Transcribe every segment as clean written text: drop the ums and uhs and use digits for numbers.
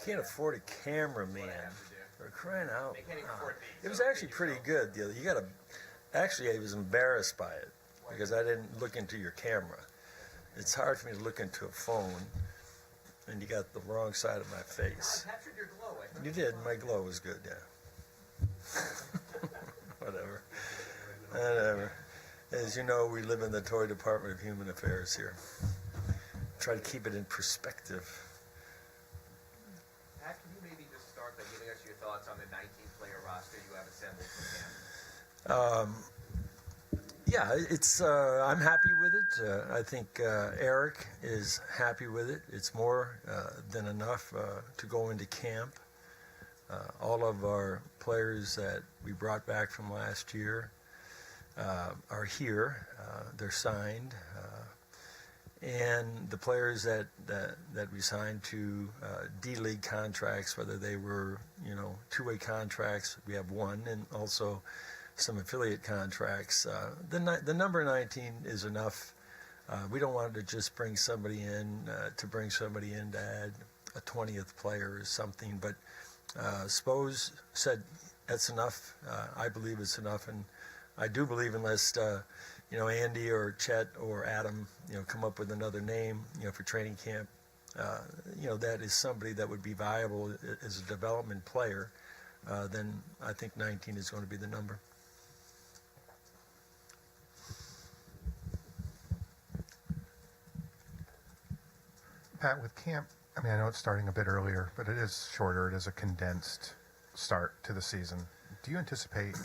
Can't afford a cameraman. We're crying out. It was actually pretty good. You got to. Actually, I was embarrassed by it because I didn't look into your camera. It's hard for me to look into a phone, and you got the wrong side of my face. I captured your glow. You did. My glow was good. Yeah. Whatever. Whatever. As you know, we live in the toy department of human affairs here. Try to keep it in perspective. Pat, can you maybe just start by giving us your thoughts on the 19-player roster you have assembled for camp? Yeah, it's. I'm happy with it. I think Eric is happy with it. It's more than enough to go into camp. All of our players that we brought back from last year are here. They're signed. And the players that we signed to D-League contracts, whether they were, two-way contracts, we have one, and also some affiliate contracts. The number 19 is enough. We don't want to just bring somebody in to add a 20th player or something, but Spose said that's enough. I believe it's enough, and I do believe unless Andy or Chet or Adam come up with another name for training camp, that is somebody that would be viable as a development player, then I think 19 is going to be the number. Pat, with camp, I know it's starting a bit earlier, but it is shorter. It is a condensed start to the season. Do you anticipate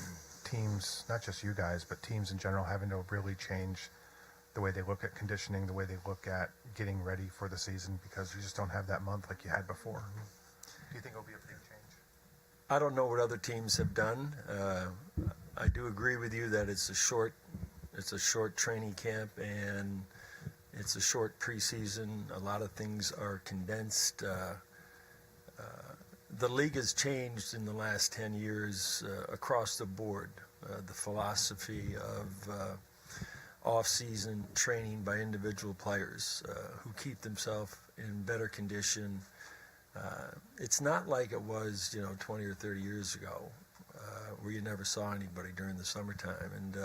teams, not just you guys, but teams in general, having to really change the way they look at conditioning, the way they look at getting ready for the season, because you just don't have that month like you had before? Do you think it'll be a big change? I don't know what other teams have done. I do agree with you that it's a short training camp and it's a short preseason. A lot of things are condensed. The league has changed in the last 10 years across the board. The philosophy of off-season training by individual players who keep themselves in better condition. It's not like it was, 20 or 30 years ago, where you never saw anybody during the summertime. And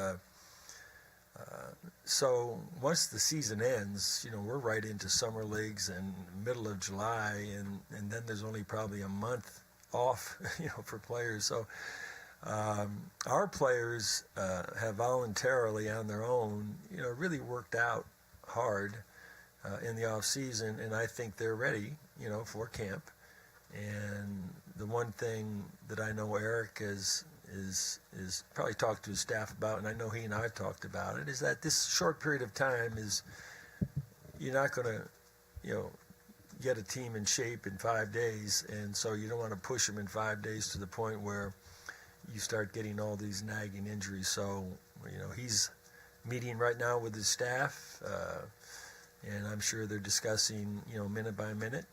so once the season ends, we're right into summer leagues and middle of July, and then there's only probably a month off, for players. So our players have voluntarily on their own, really worked out hard in the off season, and I think they're ready, for camp. And the one thing that I know Eric is probably talked to his staff about, and I know he and I have talked about it, is that this short period of time is, you're not going to, get a team in shape in 5 days, and so you don't want to push them in 5 days to the point where you start getting all these nagging injuries. So, he's meeting right now with his staff, and I'm sure they're discussing, minute by minute,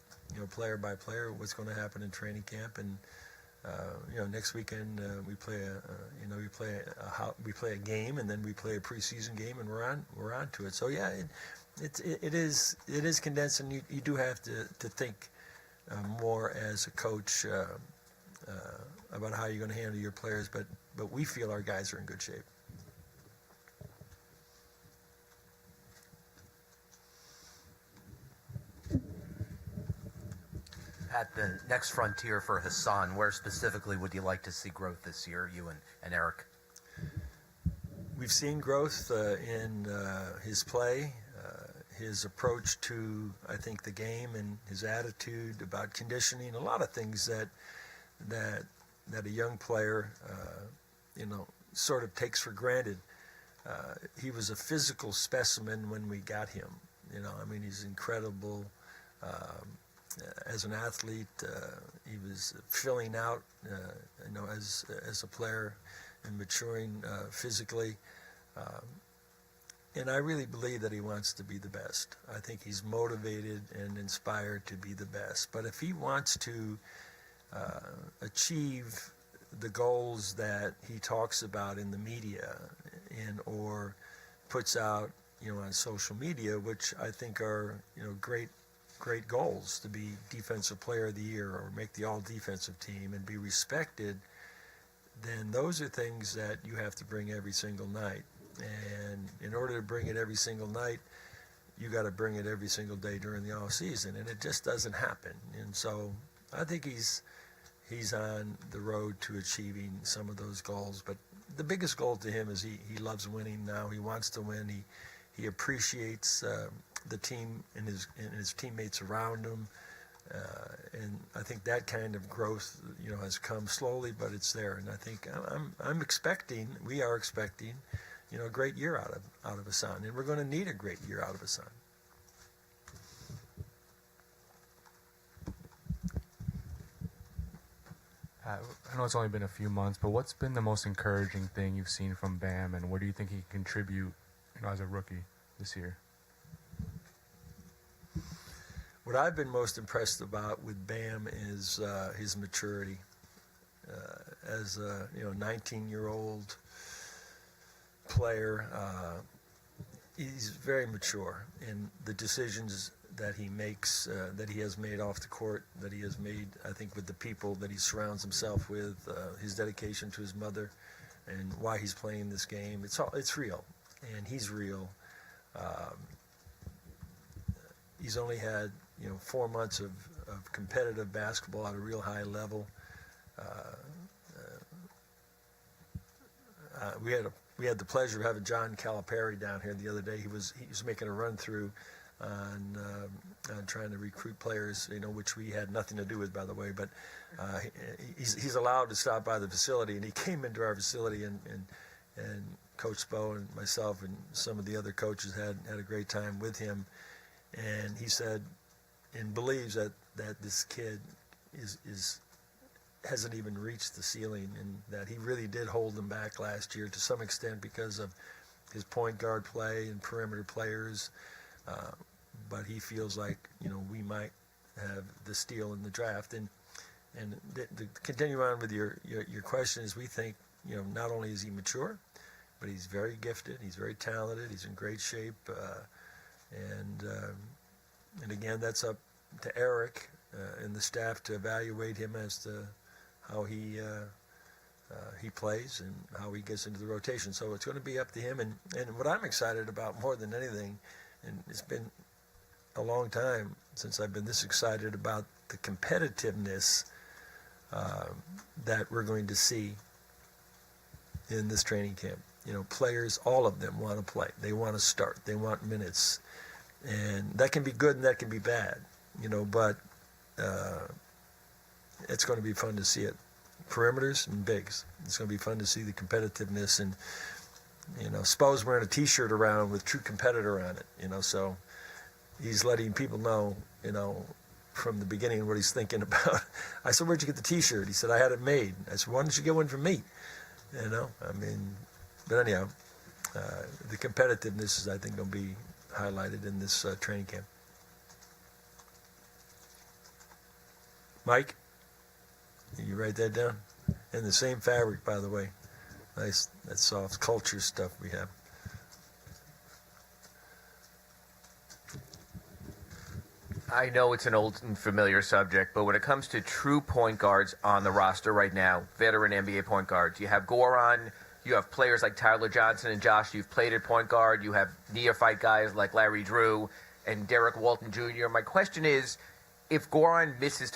player by player, what's going to happen in training camp. And next weekend we play a game, and then we play a preseason game, and we're on to it. So yeah, it is condensed, and you do have to think more as a coach about how you're going to handle your players. But we feel our guys are in good shape. At the next frontier for Hassan, where specifically would you like to see growth this year, you and Eric? We've seen growth in his play, his approach to, I think, the game, and his attitude about conditioning. A lot of things that a young player, sort of takes for granted. He was a physical specimen when we got him. He's incredible. As an athlete, he was filling out, as a player and maturing physically. And I really believe that he wants to be the best. I think he's motivated and inspired to be the best. But if he wants to achieve the goals that he talks about in the media and or puts out, on social media, which I think are, great goals to be defensive player of the year or make the all defensive team and be respected, then those are things that you have to bring every single night. And in order to bring it every single night, you got to bring it every single day during the off season, and it just doesn't happen. And so I think he's on the road to achieving some of those goals. But the biggest goal to him is he loves winning now. He wants to win. He appreciates the team and his teammates around him. And I think that kind of growth, has come slowly, but it's there. And I think we are expecting, a great year out of Hassan, and we're going to need a great year out of Hassan. I know it's only been a few months, but what's been the most encouraging thing you've seen from Bam, and what do you think he can contribute, as a rookie this year? What I've been most impressed about with Bam is his maturity. As a 19-year-old player, he's very mature in the decisions that he makes, that he has made off the court, that he has made, I think, with the people that he surrounds himself with, his dedication to his mother, and why he's playing this game. It's real, and he's real. He's only had 4 months of competitive basketball at a real high level. We had the pleasure of having John Calipari down here the other day. He was making a run through on trying to recruit players, which we had nothing to do with, by the way. But he's allowed to stop by the facility, and he came into our facility, and Coach Spo and myself and some of the other coaches had a great time with him. And he said and believes that this kid hasn't even reached the ceiling, and that he really did hold them back last year to some extent because of his point guard play and perimeter players. But he feels like we might have the steal in the draft. And to continue on with your question is, we think not only is he mature, but he's very gifted. He's very talented. He's in great shape. And again, that's up to Eric and the staff to evaluate him as to how he plays and how he gets into the rotation. So it's going to be up to him. And what I'm excited about more than anything, and it's been a long time since I've been this excited about the competitiveness that we're going to see in this training camp. Players, all of them want to play. They want to start. They want minutes. And that can be good and that can be bad, but it's going to be fun to see it. Perimeters and bigs. It's going to be fun to see the competitiveness. And, Spo's wearing a T-shirt around with True Competitor on it, so he's letting people know, from the beginning what he's thinking about. I said, "Where'd you get the T-shirt?" He said, "I had it made." I said, "Why don't you get one from me?" But anyhow, the competitiveness is, I think, going to be highlighted in this training camp. Mike, you write that down? And the same fabric, by the way. Nice, that soft culture stuff we have. I know it's an old and familiar subject, but when it comes to true point guards on the roster right now, veteran NBA point guards, you have Goran, you have players like Tyler Johnson and Josh, you've played at point guard, you have neophyte guys like Larry Drew and Derek Walton Jr. My question is, if Goran misses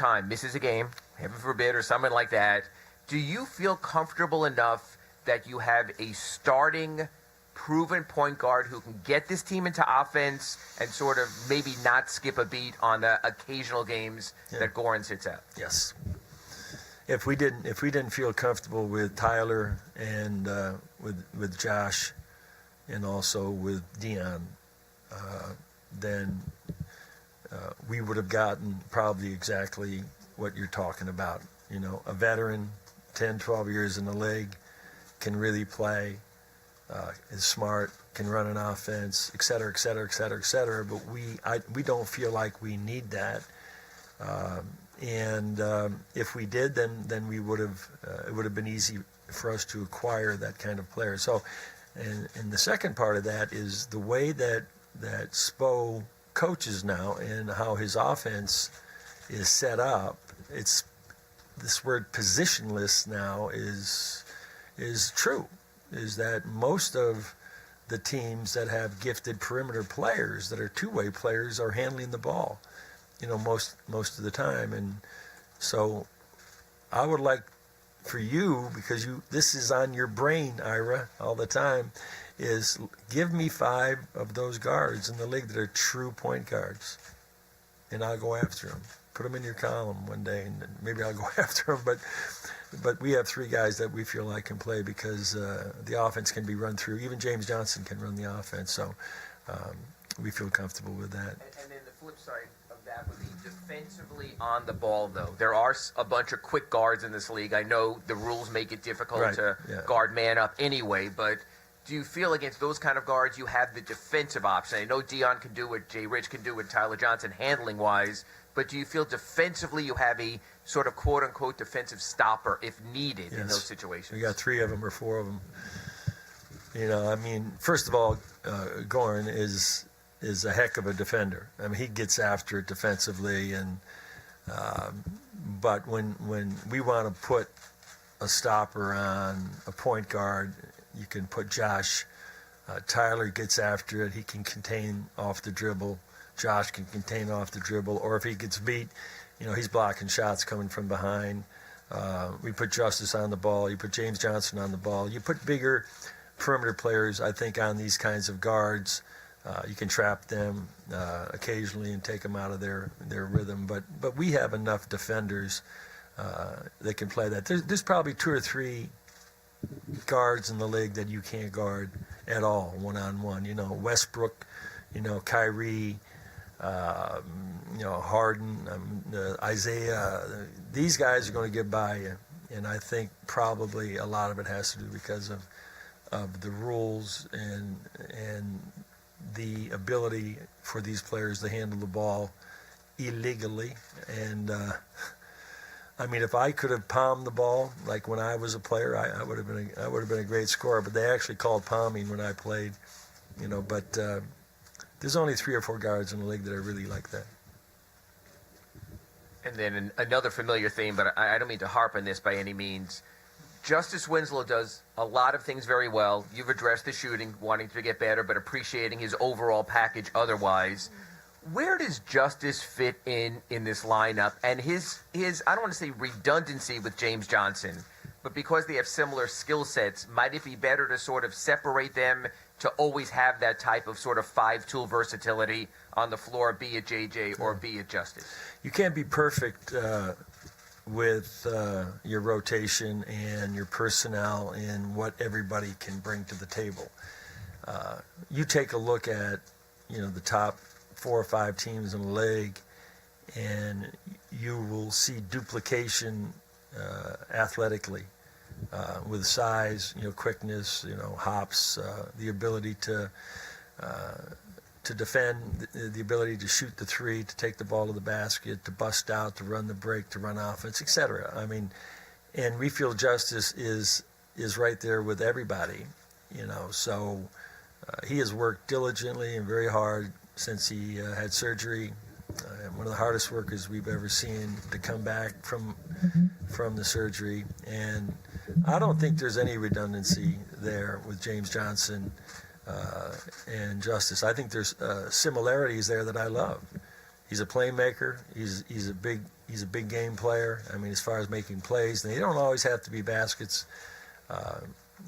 a game, heaven forbid, or something like that, do you feel comfortable enough that you have a starting proven point guard who can get this team into offense and sort of maybe not skip a beat on the occasional games that Goran sits out? Yes. If we didn't feel comfortable with Tyler and with Josh and also with Dion, then we would have gotten probably exactly what you're talking about. A veteran, 10, 12 years in the league, can really play, is smart, can run an offense, et cetera, et cetera, et cetera, et cetera. But we don't feel like we need that. And if we did, then we would have it would have been easy for us to acquire that kind of player. So And the second part of that is the way that Spo coaches now and how his offense is set up. It's this word positionless now is true. Is that most of the teams that have gifted perimeter players that are two-way players are handling the ball, most of the time. And so I would like for you, because this is on your brain, Ira, all the time, is give me 5 of those guards in the league that are true point guards, and I'll go after them. Put them in your column one day, and maybe I'll go after them. But we have 3 guys that we feel like can play because the offense can be run through. Even James Johnson can run the offense, so we feel comfortable with that. And then the flip side of that would be defensively on the ball, though. There are a bunch of quick guards in this league. I know the rules make it difficult to guard man up anyway, but do you feel against those kind of guards you have the defensive option? I know Dion can do what Jay Rich can do with Tyler Johnson handling-wise, but do you feel defensively you have a sort of quote-unquote defensive stopper if needed in those situations? We got 3 of them or 4 of them. First of all, Goran is a heck of a defender. He gets after it defensively, and but when we want to put a stopper on a point guard, you can put Josh. Tyler gets after it. He can contain off the dribble. Josh can contain off the dribble. Or if he gets beat, he's blocking shots coming from behind. We put Justice on the ball. You put James Johnson on the ball. You put bigger perimeter players, I think, on these kinds of guards. You can trap them occasionally and take them out of their rhythm. But we have enough defenders that can play that. There's probably 2 or 3 guards in the league that you can't guard at all one-on-one. Westbrook, Kyrie, Harden, Isaiah. These guys are going to get by you, and I think probably a lot of it has to do because of the rules and the ability for these players to handle the ball illegally. And if I could have palmed the ball like when I was a player, I would have been a great scorer. But they actually called palming when I played, But there's only 3 or 4 guards in the league that are really like that. And then another familiar theme, but I don't mean to harp on this by any means. Justice Winslow does a lot of things very well. You've addressed the shooting, wanting to get better, but appreciating his overall package otherwise. Where does Justice fit in this lineup? And his I don't want to say redundancy with James Johnson, but because they have similar skill sets, might it be better to sort of separate them to always have that type of sort of 5-tool versatility on the floor, be it JJ or be it Justice? You can't be perfect with your rotation and your personnel and what everybody can bring to the table. You take a look at, the top 4 or 5 teams in the league, and you will see duplication athletically with size, quickness, hops, the ability to defend, the ability to shoot the 3, to take the ball to the basket, to bust out, to run the break, to run offense, etc. And we feel Justice is right there with everybody, So he has worked diligently and very hard since he had surgery. One of the hardest workers we've ever seen to come back from the surgery. And I don't think there's any redundancy there with James Johnson and Justice. I think there's similarities there that I love. He's a playmaker. He's a big game player. As far as making plays, they don't always have to be baskets.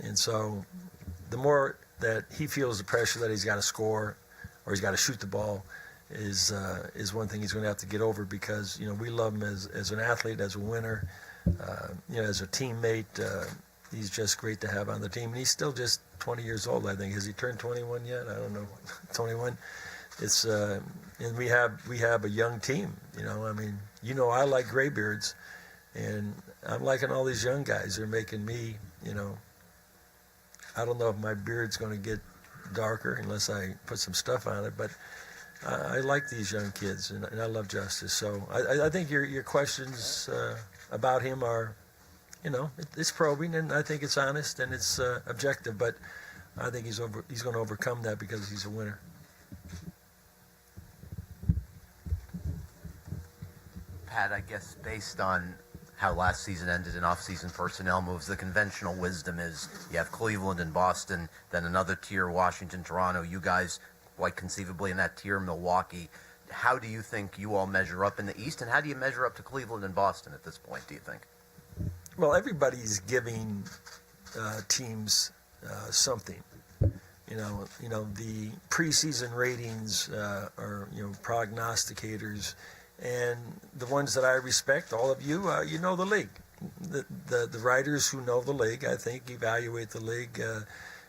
And so the more that he feels the pressure that he's got to score or he's got to shoot the ball is one thing he's going to have to get over, because we love him as an athlete, as a winner, as a teammate. He's just great to have on the team, and he's still just 20 years old. I think, has he turned 21 yet? I don't know. 21. It's and we have a young team. I like graybeards, and I'm liking all these young guys. They're making me, I don't know if my beard's going to get darker unless I put some stuff on it, but I like these young kids, and I love Justice. So I think your questions about him are, it's probing, and I think it's honest and it's objective. But I think he's going to overcome that because he's a winner. Pat, I guess based on how last season ended in off-season personnel moves, the conventional wisdom is you have Cleveland and Boston, then another tier, Washington, Toronto. You guys, quite conceivably in that tier, Milwaukee. How do you think you all measure up in the East, and how do you measure up to Cleveland and Boston at this point, do you think? Well, everybody's giving teams something. You know, the preseason ratings are prognosticators, and the ones that I respect, all of you, you know the league. The writers who know the league, I think, evaluate the league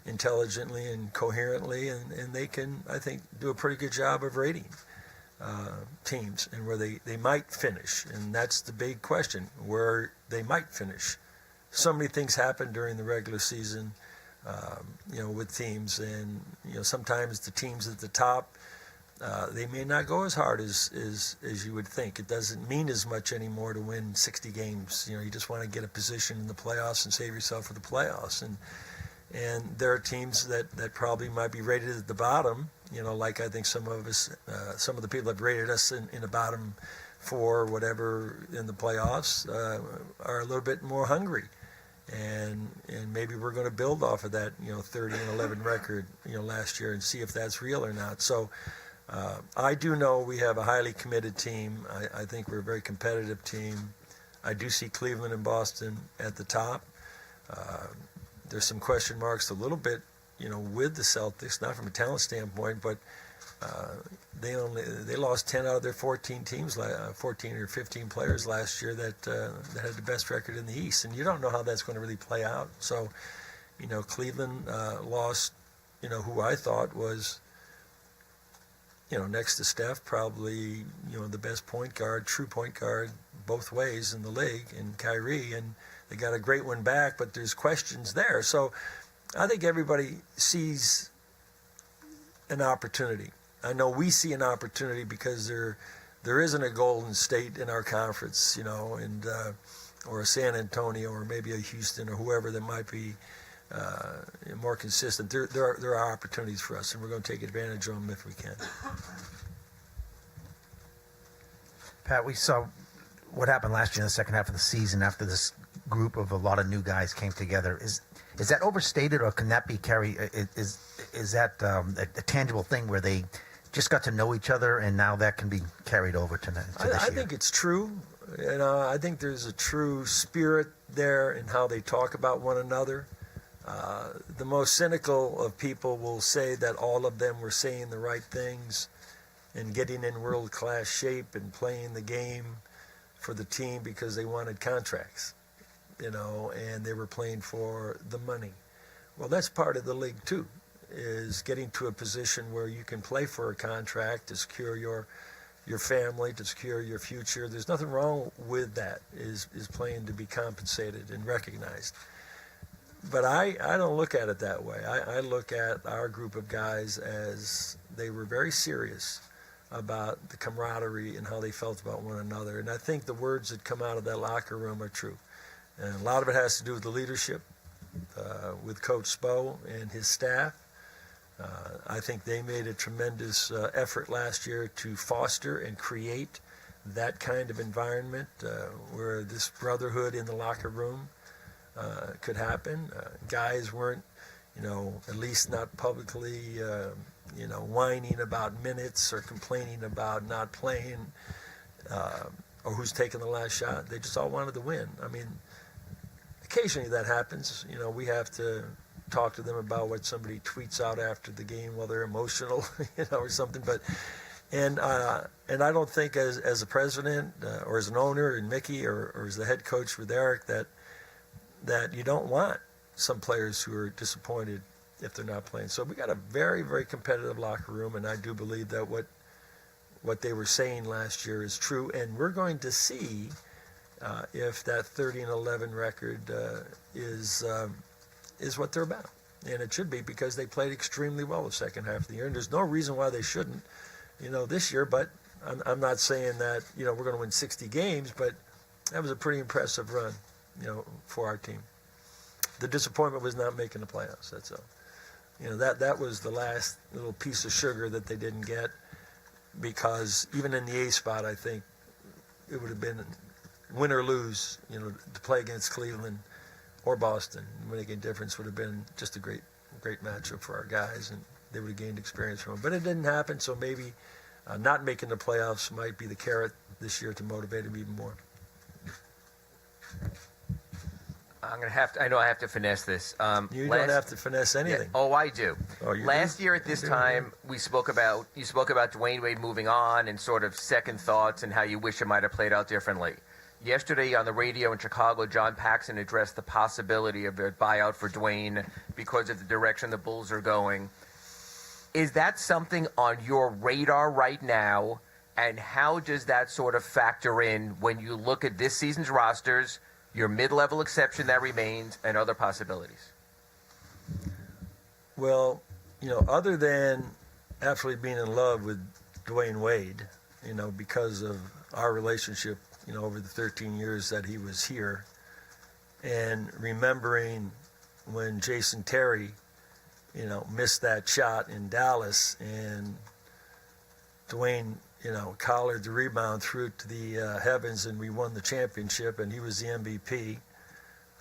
intelligently and coherently, and they can, I think, do a pretty good job of rating teams and where they might finish. And that's the big question, where they might finish. So many things happen during the regular season, with teams, and sometimes the teams at the top, they may not go as hard as you would think. It doesn't mean as much anymore to win 60 games. You just want to get a position in the playoffs and save yourself for the playoffs. And there are teams that probably might be rated at the bottom, like I think some of the people that rated us in the bottom 4 or whatever in the playoffs are a little bit more hungry. And maybe we're going to build off of that 30-11 record last year and see if that's real or not. So I do know we have a highly committed team. I think we're a very competitive team. I do see Cleveland and Boston at the top. There's some question marks a little bit with the Celtics, not from a talent standpoint, but they lost 10 out of their 14 teams, 14 or 15 players last year that had the best record in the East, and you don't know how that's going to really play out. So, Cleveland lost, who I thought was, next to Steph, probably the best point guard, true point guard, both ways in the league, and Kyrie, and they got a great one back, but there's questions there. So, I think everybody sees an opportunity. I know we see an opportunity because there isn't a Golden State in our conference, and or a San Antonio or maybe a Houston or whoever that might be more consistent. There are opportunities for us, and we're going to take advantage of them if we can. Pat, we saw what happened last year in the second half of the season after this group of a lot of new guys came together. Is that overstated, or can that be carried? Is that a tangible thing where they just got to know each other, and now that can be carried over to this year? I think it's true. I think there's a true spirit there in how they talk about one another. The most cynical of people will say that all of them were saying the right things and getting in world-class shape and playing the game for the team because they wanted contracts, and they were playing for the money. Well, that's part of the league too, is getting to a position where you can play for a contract to secure your family, to secure your future. There's nothing wrong with that, is playing to be compensated and recognized. But I don't look at it that way. I look at our group of guys as they were very serious about the camaraderie and how they felt about one another. And I think the words that come out of that locker room are true. And a lot of it has to do with the leadership, with Coach Spo and his staff. I think they made a tremendous effort last year to foster and create that kind of environment where this brotherhood in the locker room could happen. Guys weren't, at least not publicly, whining about minutes or complaining about not playing or who's taking the last shot. They just all wanted to win. I mean, occasionally that happens. We have to talk to them about what somebody tweets out after the game while they're emotional, or something. But and I don't think as a president or as an owner and Mickey or as the head coach with Eric that you don't want some players who are disappointed if they're not playing. So we got a very, very competitive locker room, and I do believe that what they were saying last year is true. And we're going to see if that 30-11 record is what they're about. And it should be, because they played extremely well the second half of the year, and there's no reason why they shouldn't, this year. But I'm not saying that, we're going to win 60 games, but that was a pretty impressive run, for our team. The disappointment was not making the playoffs, that's all. that was the last little piece of sugar that they didn't get, because even in the A spot, I think it would have been win or lose, to play against Cleveland or Boston. Making a difference would have been just a great matchup for our guys, and they would have gained experience from it. But it didn't happen, so maybe not making the playoffs might be the carrot this year to motivate them even more. I know I have to finesse this. You don't have to finesse anything. Yeah, oh, I do. Oh, you Last do? year at this time, you spoke about Dwayne Wade moving on and sort of second thoughts and how you wish it might have played out differently. Yesterday on the radio in Chicago, John Paxson addressed the possibility of a buyout for Dwayne because of the direction the Bulls are going. Is that something on your radar right now? And how does that sort of factor in when you look at this season's rosters, your mid-level exception that remains, and other possibilities? Well, other than absolutely being in love with Dwayne Wade, because of our relationship, over the 13 years that he was here, and remembering when Jason Terry, missed that shot in Dallas, and Dwayne, collared the rebound through to the heavens, and we won the championship, and he was the MVP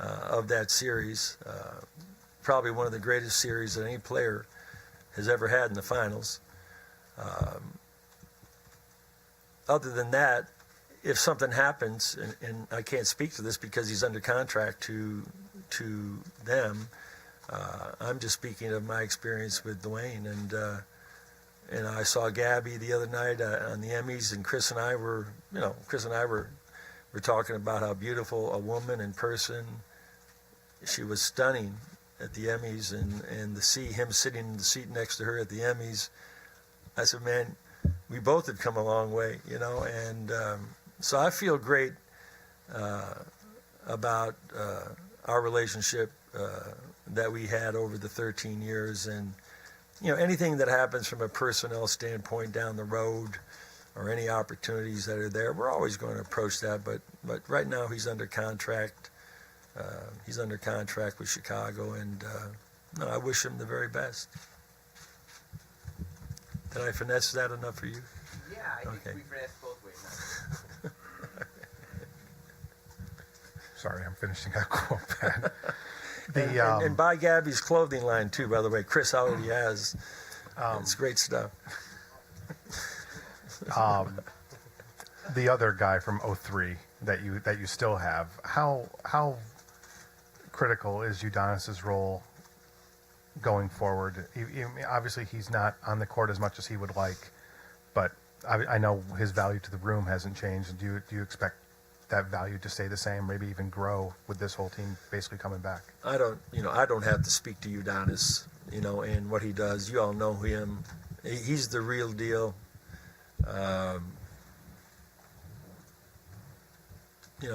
of that series. Probably one of the greatest series that any player has ever had in the finals. Other than that, if something happens, and I can't speak to this because he's under contract to them, I'm just speaking of my experience with Dwayne, and I saw Gabby the other night on the Emmys, and Chris and I were talking about how beautiful a woman in person. She was stunning at the Emmys, and to see him sitting in the seat next to her at the Emmys, I said, man, we both have come a long way, and so I feel great about our relationship that we had over the 13 years, and anything that happens from a personnel standpoint down the road, or any opportunities that are there, we're always going to approach that. But right now he's under contract. He's under contract with Chicago, and no, I wish him the very best. Did I finesse that enough for you? Yeah, I think we finessed both ways. Sorry, I'm finishing that quote, Pat. And buy Gabby's clothing line too, by the way. Chris already has. It's great stuff. The other guy from '03 that you still have, how critical is Udonis's role going forward? Obviously, he's not on the court as much as he would like, but I know his value to the room hasn't changed. Do you expect that value to stay the same, maybe even grow with this whole team basically coming back? I don't have to speak to Udonis, and what he does. You all know him. He's the real deal.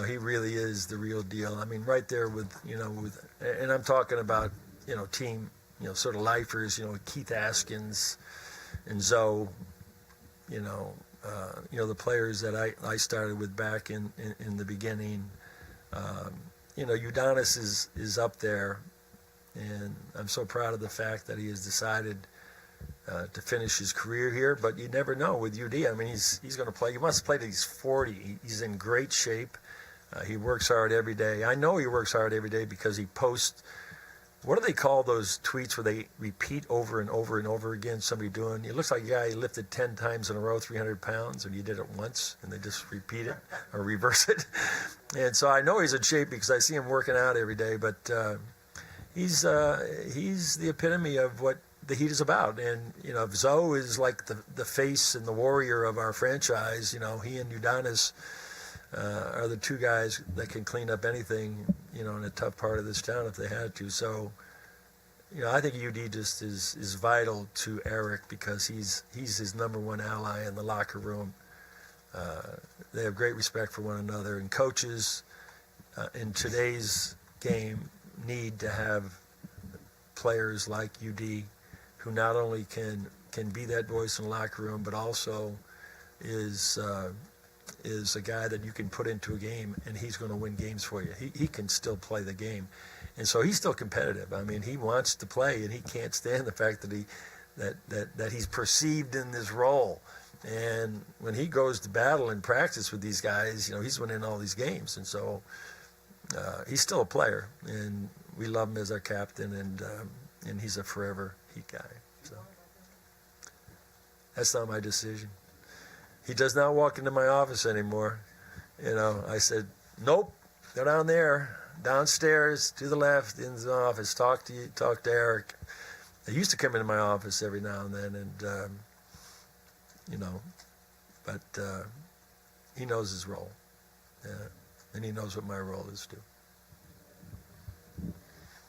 He really is the real deal. I mean, right there with, and I'm talking about, team, sort of lifers, Keith Askins and Zoe, the players that I started with back in the beginning. Udonis is up there, and I'm so proud of the fact that he has decided to finish his career here. But you never know with UD. I mean, he's going to play. He must play till he's 40. He's in great shape. He works hard every day. I know he works hard every day because he posts, what do they call those tweets where they repeat over and over and over again, somebody doing, it looks like a guy lifted 10 times in a row, 300 pounds, and he did it once, and they just repeat it or reverse it. And so I know he's in shape because I see him working out every day, but he's the epitome of what the Heat is about. And, if Zoe is like the face and the warrior of our franchise, he and Udonis are the two guys that can clean up anything, in a tough part of this town if they had to. So, I think UD just is vital to Eric because he's his number one ally in the locker room. They have great respect for one another, and coaches in today's game need to have players like UD who not only can be that voice in the locker room, but also is a guy that you can put into a game and he's going to win games for you. He can still play the game. And so he's still competitive. I mean, he wants to play, and he can't stand the fact that he's perceived in this role. And when he goes to battle and practice with these guys, he's winning all these games. And so he's still a player, and we love him as our captain, and he's a forever Heat guy. So that's not my decision. He does not walk into my office anymore. I said, nope, go down there, downstairs, to the left, in the office, talk to Eric. They used to come into my office every now and then, and, but he knows his role. And he knows what my role is, too.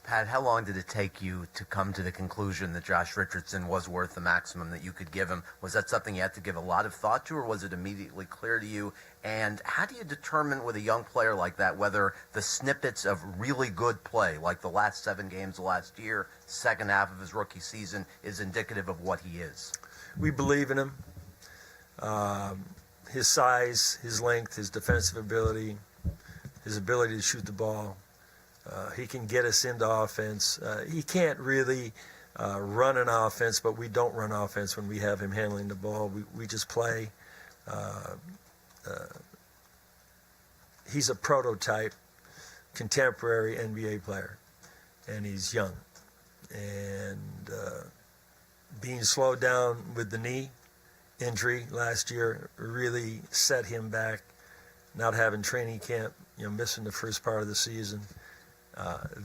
Pat, how long did it take you to come to the conclusion that Josh Richardson was worth the maximum that you could give him? Was that something you had to give a lot of thought to, or was it immediately clear to you? And how do you determine with a young player like that whether the snippets of really good play, like the last 7 games of last year, second half of his rookie season, is indicative of what he is? We believe in him. His size, his length, his defensive ability, his ability to shoot the ball. He can get us into offense. He can't really run an offense, but we don't run offense when we have him handling the ball. We just play. He's a prototype, contemporary NBA player, and he's young. And being slowed down with the knee injury last year really set him back, not having training camp, missing the first part of the season.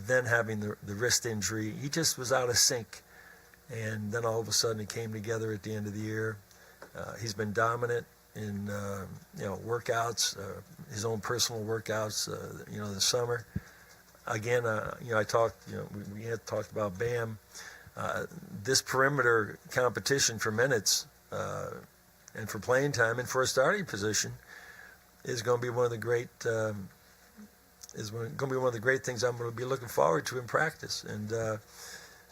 Then having the wrist injury, he just was out of sync. And then all of a sudden it came together at the end of the year. He's been dominant in workouts, his own personal workouts, this summer. Again, I talked, we had talked about Bam. This perimeter competition for minutes and for playing time and for a starting position is going to be one of the great things I'm going to be looking forward to in practice. And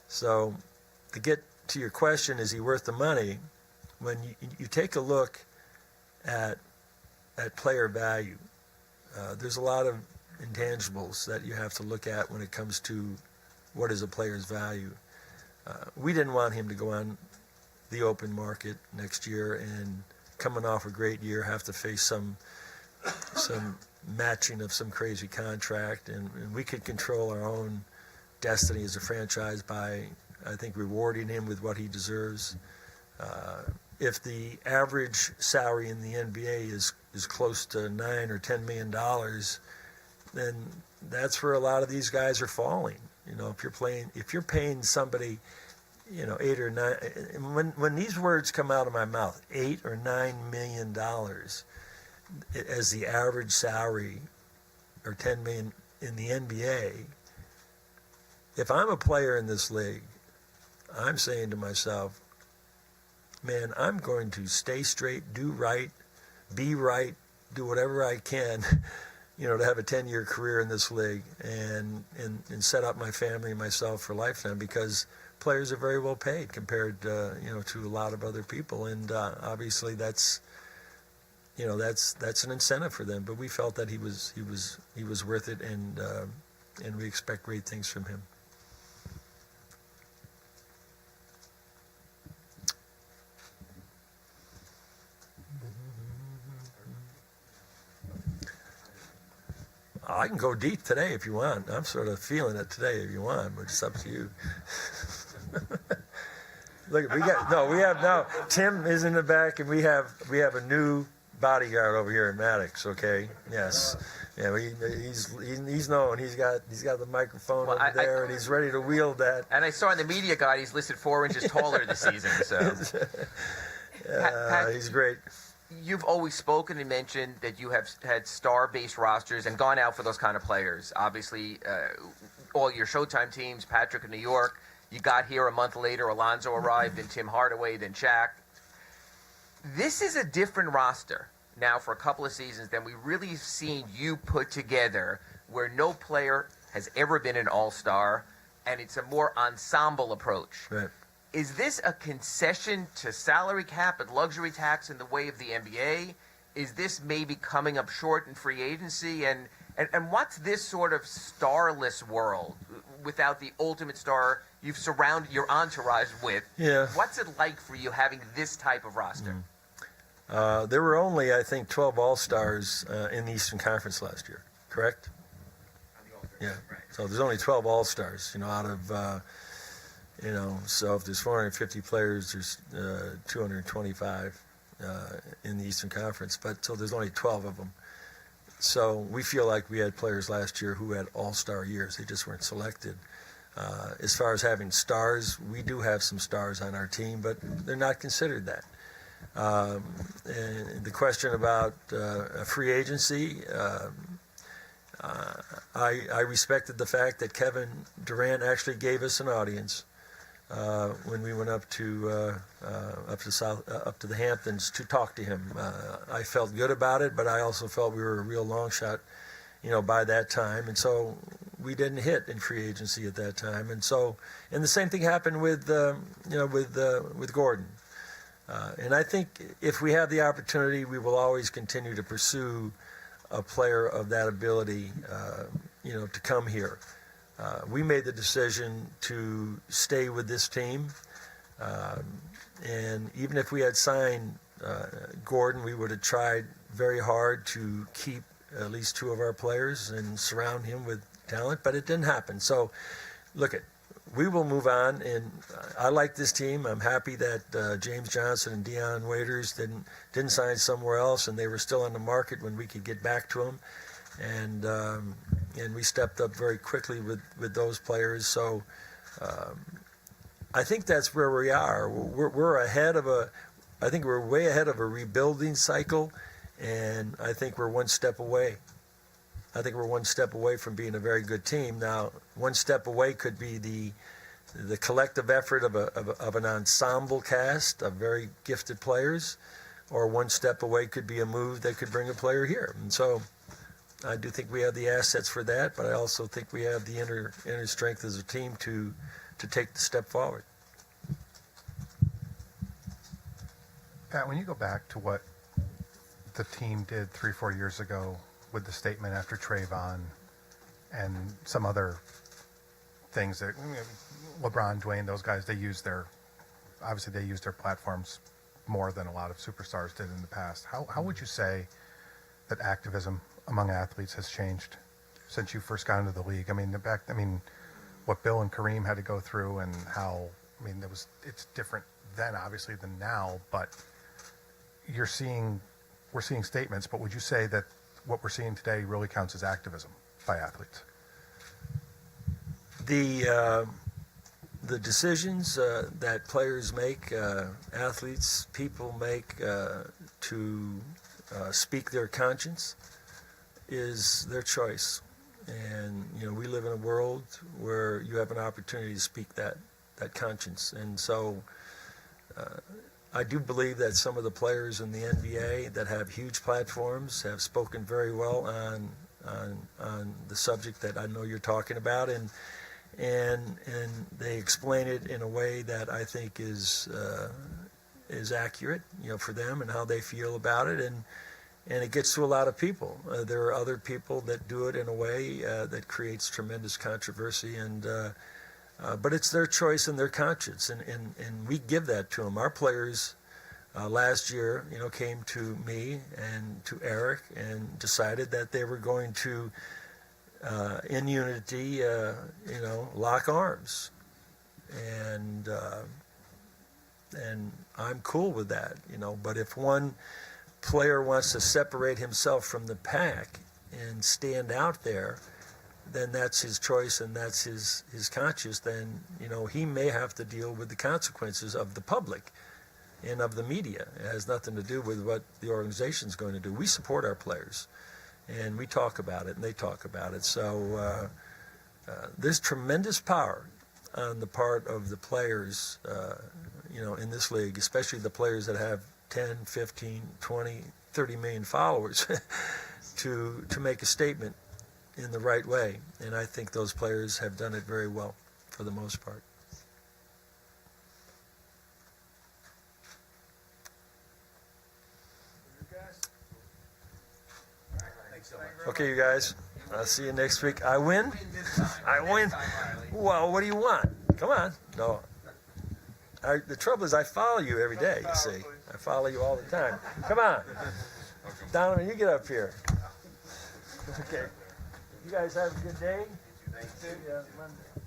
so to get to your question, is he worth the money? When you take a look at player value, there's a lot of intangibles that you have to look at when it comes to what is a player's value. We didn't want him to go on the open market next year and, coming off a great year, have to face some matching of some crazy contract, and we could control our own destiny as a franchise by, I think, rewarding him with what he deserves. If the average salary in the NBA is close to $9 or $10 million, then that's where a lot of these guys are falling. If you're paying somebody, 8 or 9, when these words come out of my mouth, $8 or $9 million as the average salary, or $10 million in the NBA, if I'm a player in this league, I'm saying to myself, man, I'm going to stay straight, do right, be right, do whatever I can, to have a 10-year career in this league and set up my family and myself for a lifetime, because players are very well paid compared to a lot of other people, and obviously that's an incentive for them. But we felt that he was worth it, and we expect great things from him. I can go deep today if you want. I'm sort of feeling it today if you want, but it's up to you. Look, we have now. Tim is in the back, and we have a new bodyguard over here in Maddox. Okay, yes, yeah, he's known. He's got the microphone over there, and he's ready to wield that. And I saw in the media guide he's listed 4 inches taller this season. So Pat, he's great. You've always spoken and mentioned that you have had star-based rosters and gone out for those kind of players. Obviously, all your Showtime teams, Patrick in New York. You got here a month later, Alonzo arrived, then Tim Hardaway, then Shaq. This is a different roster now for a couple of seasons than we really seen you put together, where no player has ever been an all-star, and it's a more ensemble approach. Right. Is this a concession to salary cap and luxury tax in the way of the NBA? Is this maybe coming up short in free agency? And what's this sort of starless world? without the ultimate star you've surrounded your entourage with. Yeah. What's it like for you having this type of roster? There were only, I think, 12 All-Stars in the Eastern Conference last year, correct? Yeah. So there's only 12 All-Stars, out of, so if there's 450 players, there's 225 in the Eastern Conference. But so there's only 12 of them. So we feel like we had players last year who had All-Star years. They just weren't selected. As far as having stars, we do have some stars on our team, but they're not considered that. And the question about free agency, I respected the fact that Kevin Durant actually gave us an audience when we went up to the Hamptons to talk to him. I felt good about it, but I also felt we were a real long shot, by that time, and so we didn't hit in free agency at that time, and the same thing happened with Gordon. And I think if we have the opportunity, we will always continue to pursue a player of that ability, to come here. We made the decision to stay with this team, and even if we had signed Gordon, we would have tried very hard to keep at least two of our players and surround him with talent, but it didn't happen. So, we will move on, and I like this team. I'm happy that James Johnson and Deion Waiters didn't sign somewhere else, and they were still on the market when we could get back to them, and we stepped up very quickly with those players. So I think that's where we are. We're ahead of I think we're way ahead of a rebuilding cycle, and I think we're one step away. I think we're one step away from being a very good team. Now, one step away could be the collective effort of an ensemble cast of very gifted players, or one step away could be a move that could bring a player here. And so I do think we have the assets for that, but I also think we have the inner strength as a team to take the step forward. Pat, when you go back to what the team did 3-4 years ago with the statement after Trayvon and some other things that LeBron, Dwayne, those guys, they used their platforms more than a lot of superstars did in the past. How would you say that activism among athletes has changed since you first got into the league? What Bill and Kareem had to go through, and it's different then obviously than now, but we're seeing statements, but would you say that what we're seeing today really counts as activism by athletes? The decisions that players make, athletes, people make to speak their conscience is their choice. And, we live in a world where you have an opportunity to speak that conscience. And so I do believe that some of the players in the NBA that have huge platforms have spoken very well on the subject that I know you're talking about, and they explain it in a way that I think is accurate, for them and how they feel about it, and it gets to a lot of people. There are other people that do it in a way that creates tremendous controversy, but it's their choice and their conscience, and we give that to them. Our players last year, came to me and to Eric and decided that they were going to, in unity, lock arms, and I'm cool with that, But if one player wants to separate himself from the pack and stand out there, then that's his choice and that's his conscience. Then he may have to deal with the consequences of the public and of the media. It has nothing to do with what the organization's going to do. We support our players, and we talk about it, and they talk about it. So there's tremendous power on the part of the players, in this league, especially the players that have 10, 15, 20, 30 million followers, to make a statement in the right way. And I think those players have done it very well for the most part. Okay, you guys. I'll see you next week. I win? I win? Well, what do you want? Come on. No. The trouble is I follow you every day, you see. I follow you all the time. Come on. Donovan, you get up here. Okay. You guys have a good day. See you Monday.